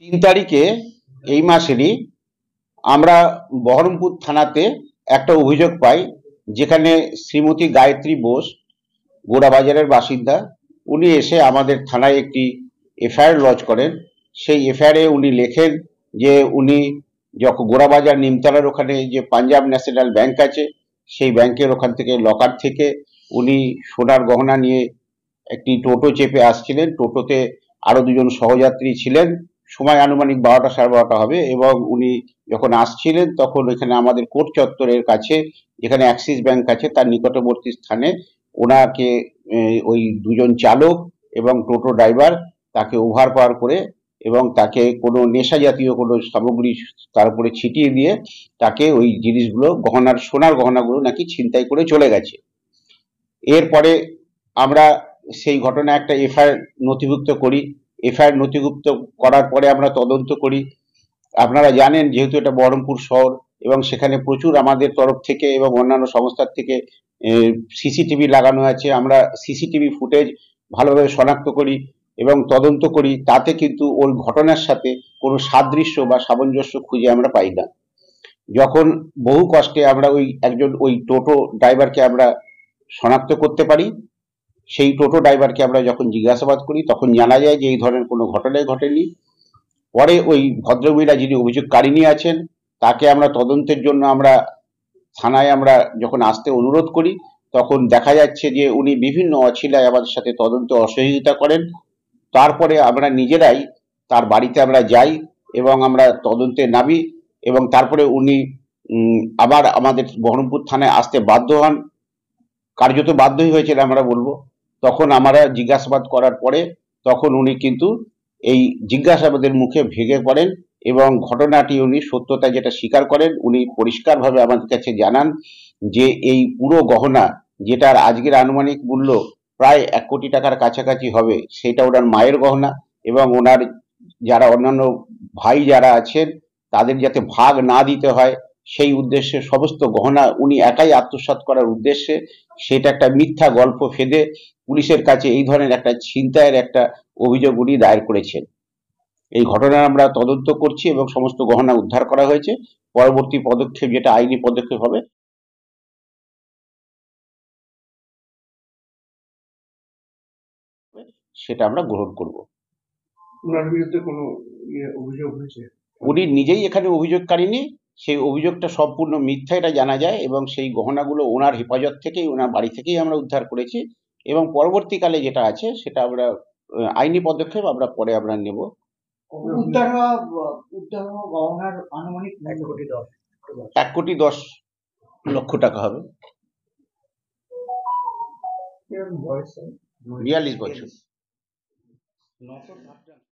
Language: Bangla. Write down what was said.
3 তারিখে এই মাসেরই আমরা বহরমপুর থানাতে একটা অভিযোগ পাই, যেখানে শ্রীমতী গায়ত্রী বোস, গোড়াবাজারের বাসিন্দা, উনি এসে আমাদের থানায় একটি এফআইআর লজ করেন। সেই এফআইআরে উনি লেখেন যে উনি যখন গোড়াবাজার নিমতলার ওখানে যে পাঞ্জাব ন্যাশনাল ব্যাংক আছে, সেই ব্যাংকের ওখান থেকে লকার থেকে উনি সোনার গহনা নিয়ে একটি টোটো চেপে আসছিলেন। টোটোতে আরো 2জন সহযাত্রী ছিলেন। সময় আনুমানিক 12টা সাড়ে 12টা হবে, এবং উনি যখন আসছিলেন তখন এখানে আমাদের কোর্ট চত্বরের কাছে, যেখানে অ্যাক্সিস ব্যাংক আছে, তার নিকটবর্তী স্থানে ওনাকে ওই 2জন চালক এবং টোটো ড্রাইভার তাকে ওভারপাওয়ার করে এবং তাকে কোনো নেশা জাতীয় কোনো সামগ্রী তার উপরে ছিটিয়ে দিয়ে তাকে ওই জিনিসগুলো, সোনার গহনাগুলো নাকি ছিনতাই করে চলে গেছে। এরপরে আমরা সেই ঘটনা একটা এফআইআর নথিভুক্ত করি। এফআইআর নথিভুক্ত করার পরে আমরা তদন্ত করি। আপনারা জানেন, যেহেতু এটা বহরমপুর শহর এবং সেখানে প্রচুর আমাদের তরফ থেকে এবং অন্যান্য সংস্থার থেকে সিসিটিভি লাগানো আছে। আমরা সিসিটিভি ফুটেজ ভালোভাবে শনাক্ত করি এবং তদন্ত করি। তাতে কিন্তু ওই ঘটনার সাথে কোনো সাদৃশ্য বা সামঞ্জস্য খুঁজে আমরা পাই না। যখন বহু কষ্টে আমরা ওই টোটো ড্রাইভারকে আমরা শনাক্ত করতে পারি, সেই টোটো ড্রাইভারকে আমরা যখন জিজ্ঞাসাবাদ করি তখন জানা যায় যে এই ধরনের কোনো ঘটনাই ঘটেনি। পরে ওই ভদ্রমহিলা যিনি অভিযোগকারিণী আছেন, তাকে আমরা তদন্তের জন্য আমরা থানায় আমরা যখন আসতে অনুরোধ করি, তখন দেখা যাচ্ছে যে উনি বিভিন্ন অছিলায় আমাদের সাথে তদন্তে অসহযোগিতা করেন। তারপরে আমরা নিজেরাই তার বাড়িতে আমরা যাই এবং আমরা তদন্তে নামি, এবং তারপরে উনি আবার আমাদের বহরমপুর থানায় আসতে বাধ্য হন। কার্যত বাধ্যই হয়েছিল আমরা বলবো। তখন আমরা জিজ্ঞাসাবাদ করার পরে তখন উনি কিন্তু এই জিজ্ঞাসাবাদের মুখে ভেঙে পড়েন এবং ঘটনাটি উনি সত্যতা যেটা স্বীকার করেন। উনি পরিষ্কারভাবে আমাদের কাছে জানান যে এই পুরো গহনা, যেটার আজকের আনুমানিক মূল্য প্রায় 1 কোটি টাকার কাছাকাছি হবে, সেটা ওনার মায়ের গহনা, এবং ওনার যারা অন্যান্য ভাই যারা আছেন তাদের যাতে ভাগ না দিতে হয় সেই উদ্দেশ্যে সমস্ত গহনা উনি একাই আত্মসাৎ করার উদ্দেশ্যে, সেটা একটা মিথ্যা গল্প ফেঁদে পুলিশের কাছে এই ধরনের একটা ছিনতাইয়ের একটা অভিযোগ উনি দায়ের করেছেন। এই ঘটনার আমরা তদন্ত করছি এবং সমস্ত গহনা উদ্ধার করা হয়েছে। পরবর্তী পদক্ষেপ যেটা আইনি পদক্ষেপ হবে সেটা আমরা গ্রহণ করব। ওনার বিরুদ্ধে কোনো অভিযোগ হয়েছে? উনি নিজেই এখানে অভিযোগকারিনী। সেই অভিযোগটা সম্পূর্ণ মিথ্যা, এটা জানা যায়, এবং সেই গহনাগুলো ওনার হেফাজত থেকেই, ওনার বাড়ি থেকেই আমরা উদ্ধার করেছি। এবং পরবর্তীকালে যেটা আছে সেটা আমরা আইনি পদক্ষেপ আমরা পরে আমরা নেব। উদ্ধার হওয়া গহনার আনুমানিক 1,10,00,000 টাকা হবে। 42 বছর।